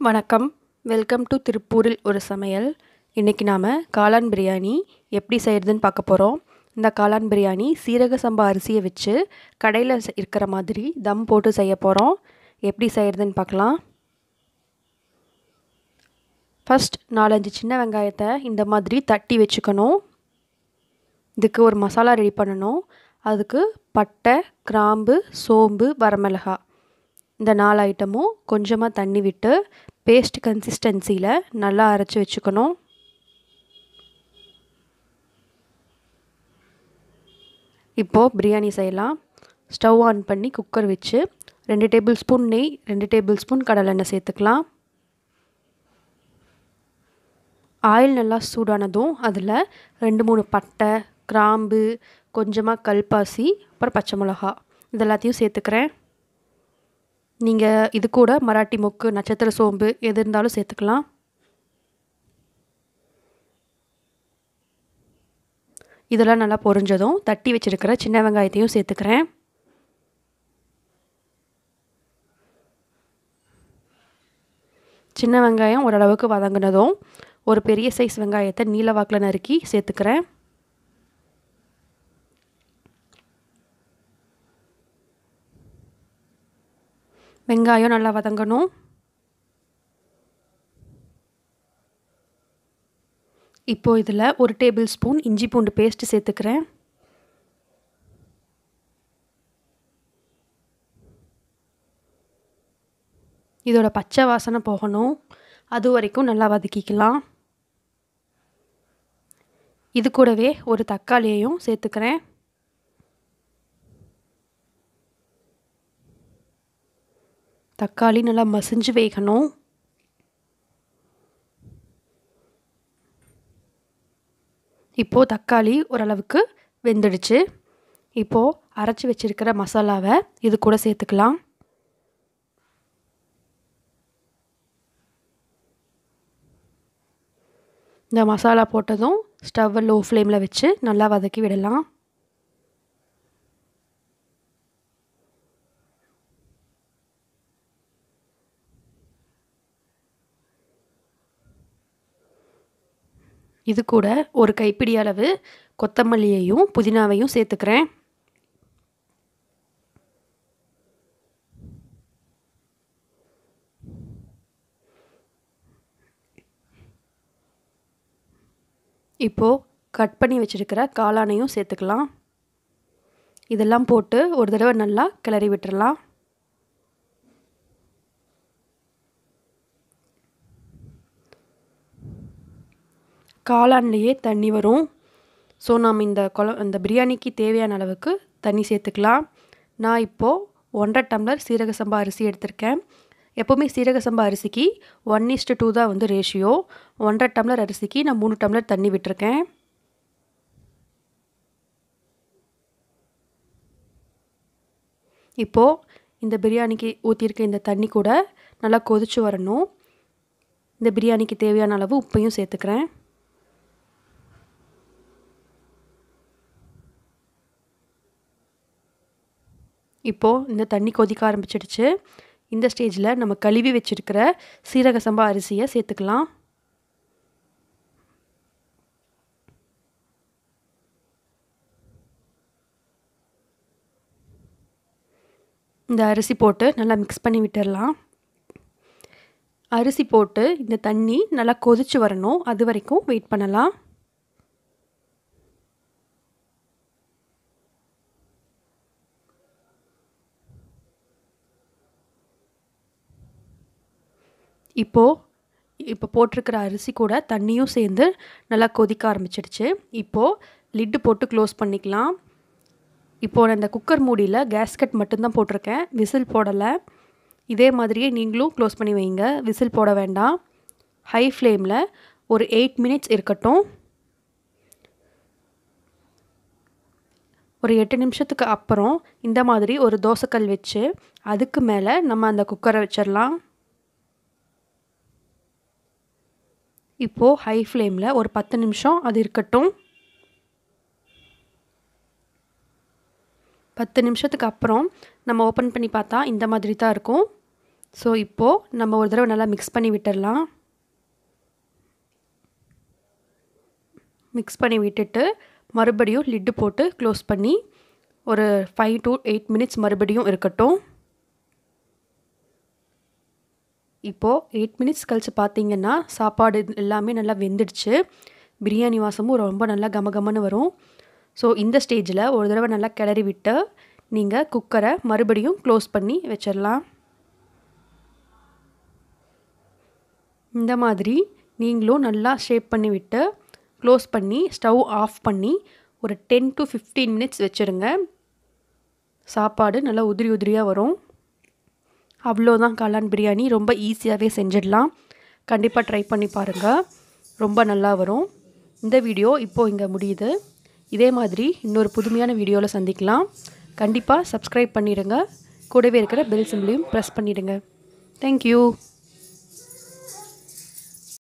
வணக்கம். Welcome to திருப்பூரில் ஒரு சமையல். இன்றைக்கி நாம் காளான் பிரியாணி எப்படி செய்கிறதுன்னு பார்க்க போகிறோம். இந்த காளான் பிரியாணி சீரக சம்பா அரிசியை வச்சு கடையில் இருக்கிற மாதிரி தம் போட்டு செய்ய போகிறோம். எப்படி செய்கிறதுன்னு பார்க்கலாம். ஃபஸ்ட் 4-5 சின்ன வெங்காயத்தை இந்த மாதிரி தட்டி வச்சுக்கணும். இதுக்கு ஒரு மசாலா ரெடி பண்ணணும். அதுக்கு பட்டை, கிராம்பு, சோம்பு, வரமிளகாய் இந்த 4 ஐட்டமும் கொஞ்சமாக தண்ணி விட்டு பேஸ்ட் கன்சிஸ்டன்சியில் நல்லா அரைச்சி வச்சுக்கணும். இப்போது பிரியாணி செய்யலாம். ஸ்டவ் ஆன் பண்ணி குக்கர் வச்சு 2 டேபிள் ஸ்பூன் நெய், 2 டேபிள் ஸ்பூன் கடலெண்ணெய் சேர்த்துக்கலாம். ஆயில் நல்லா சூடானதும் அதில் 2-3 பட்டை, கிராம்பு, கொஞ்சமாக கல்பாசி, அப்புறம் பச்சை மிளகா இது எல்லாத்தையும் சேர்த்துக்கிறேன். நீங்கள் இது கூட மராட்டி மொக்கு, நட்சத்திர சோம்பு எது இருந்தாலும் சேர்த்துக்கலாம். இதெல்லாம் நல்லா பொரிஞ்சதும் தட்டி வச்சுருக்கிற சின்ன வெங்காயத்தையும் சேர்த்துக்கிறேன். சின்ன வெங்காயம் ஓரளவுக்கு வதங்கினதும் ஒரு பெரிய சைஸ் வெங்காயத்தை நீல வாக்கில் நறுக்கி சேர்த்துக்கிறேன். வெங்காயம் நல்லா வதங்கணும். இப்போது இதில் 1 டேபிள் ஸ்பூன் இஞ்சி பூண்டு பேஸ்ட்டு சேர்த்துக்கிறேன். இதோட பச்சை வாசனை போகணும். அது வரைக்கும் நல்லா வதக்கிக்கலாம். இது கூடவே ஒரு தக்காளியையும் சேர்த்துக்கிறேன். தக்காளி நல்லா மசிஞ்சு வேகணும். இப்போது தக்காளி ஓரளவுக்கு வெந்துடுச்சு. இப்போது அரைச்சி வச்சிருக்கிற மசாலாவை இது கூட சேர்த்துக்கலாம். இந்த மசாலா போட்டதும் ஸ்டவ்வை லோ ஃப்ளேமில் வச்சு நல்லா வதக்கி விடலாம். இது கூட ஒரு கைப்பிடி அளவு கொத்தமல்லியையும் புதினாவையும் சேர்த்துக்கிறேன். இப்போது கட் பண்ணி வச்சுருக்கிற காளானையும் சேர்த்துக்கலாம். இதெல்லாம் போட்டு ஒரு தடவை நல்லா கிளறி விட்டுறலாம். காளான்லேயே தண்ணி வரும். ஸோ நாம் இந்த பிரியாணிக்கு தேவையான அளவுக்கு தண்ணி சேர்த்துக்கலாம். நான் இப்போது 1.5 டம்ளர் சீரக சம்பா அரிசி எடுத்திருக்கேன். எப்போவுமே சீரக சம்பா அரிசிக்கு 1:2 தான் வந்து ரேஷியோ. 1.5 டம்ளர் அரிசிக்கு நான் 3 டம்ளர் தண்ணி விட்டுருக்கேன். இப்போது இந்த பிரியாணிக்கு ஊற்றிருக்க இந்த தண்ணி கூட நல்லா கொதிச்சு வரணும். இந்த பிரியாணிக்கு தேவையான அளவு உப்பையும் சேர்த்துக்கிறேன். இப்போது இந்த தண்ணி கொதிக்க ஆரம்பிச்சிடுச்சு. இந்த ஸ்டேஜில் நம்ம கழுவி வச்சுருக்கிற சீரக சம்பா அரிசியை சேர்த்துக்கலாம். இந்த அரிசி போட்டு நல்லா மிக்ஸ் பண்ணி விட்டுடலாம். அரிசி போட்டு இந்த தண்ணி நல்லா கொதிச்சு வரணும். அது வரைக்கும் வெயிட் பண்ணலாம். இப்போ போட்டிருக்கிற அரிசி கூட தண்ணியும் சேர்ந்து நல்லா கொதிக்க ஆரம்பிச்சிடுச்சு. இப்போது லிட்டு போட்டு க்ளோஸ் பண்ணிக்கலாம். இப்போது நான் இந்த குக்கர் மூடியில் கேஸ்கட் மட்டும்தான் போட்டிருக்கேன், விசில் போடலை. இதே மாதிரியே நீங்களும் க்ளோஸ் பண்ணி வைங்க, விசில் போட வேண்டாம். ஹை ஃப்ளேமில் ஒரு 8 மினிட்ஸ் இருக்கட்டும். ஒரு 8 நிமிஷத்துக்கு அப்புறம் இந்த மாதிரி ஒரு தோசைக்கல் வச்சு அதுக்கு மேலே நம்ம அந்த குக்கரை வச்சிடலாம். இப்போது ஹை ஃப்ளேமில் ஒரு 10 நிமிஷம் அது இருக்கட்டும். 10 நிமிஷத்துக்கு அப்புறம் நம்ம ஓப்பன் பண்ணி பார்த்தா இந்த மாதிரி தான் இருக்கும். ஸோ இப்போது நம்ம ஒரு தடவை நல்லா மிக்ஸ் பண்ணி விட்டுடலாம். மிக்ஸ் பண்ணி விட்டுட்டு மறுபடியும் லிட்டு போட்டு க்ளோஸ் பண்ணி ஒரு 5 to 8 மினிட்ஸ் மறுபடியும் இருக்கட்டும். இப்போது 8 மினிட்ஸ் கழித்து பார்த்தீங்கன்னா சாப்பாடு எல்லாமே நல்லா வெந்துடுச்சு. பிரியாணி வாசமும் ரொம்ப நல்லா கமகமன்னு வரும். ஸோ இந்த ஸ்டேஜில் ஒரு தடவை நல்லா கிளறி விட்டு நீங்கள் குக்கரை மறுபடியும் க்ளோஸ் பண்ணி வச்சிடலாம். இந்த மாதிரி நீங்களும் நல்லா ஷேப் பண்ணி விட்டு க்ளோஸ் பண்ணி ஸ்டவ் ஆஃப் பண்ணி ஒரு 10 to 15 மினிட்ஸ் வச்சுருங்க. சாப்பாடு நல்லா உதிரி உதிரியாக வரும். அவ்வளோதான் காளான் பிரியாணி. ரொம்ப ஈஸியாகவே செஞ்சிடலாம். கண்டிப்பாக ட்ரை பண்ணி பாருங்கள். ரொம்ப நல்லா வரும். இந்த வீடியோ இப்போது இங்கே முடியுது. இதே மாதிரி இன்னொரு புதுமையான வீடியோவில் சந்திக்கலாம். கண்டிப்பாக சப்ஸ்கிரைப் பண்ணிடுங்க. கூடவே இருக்கிற பெல் சிம்பிளையும் ப்ரெஸ் பண்ணிவிடுங்க. தேங்க்யூ.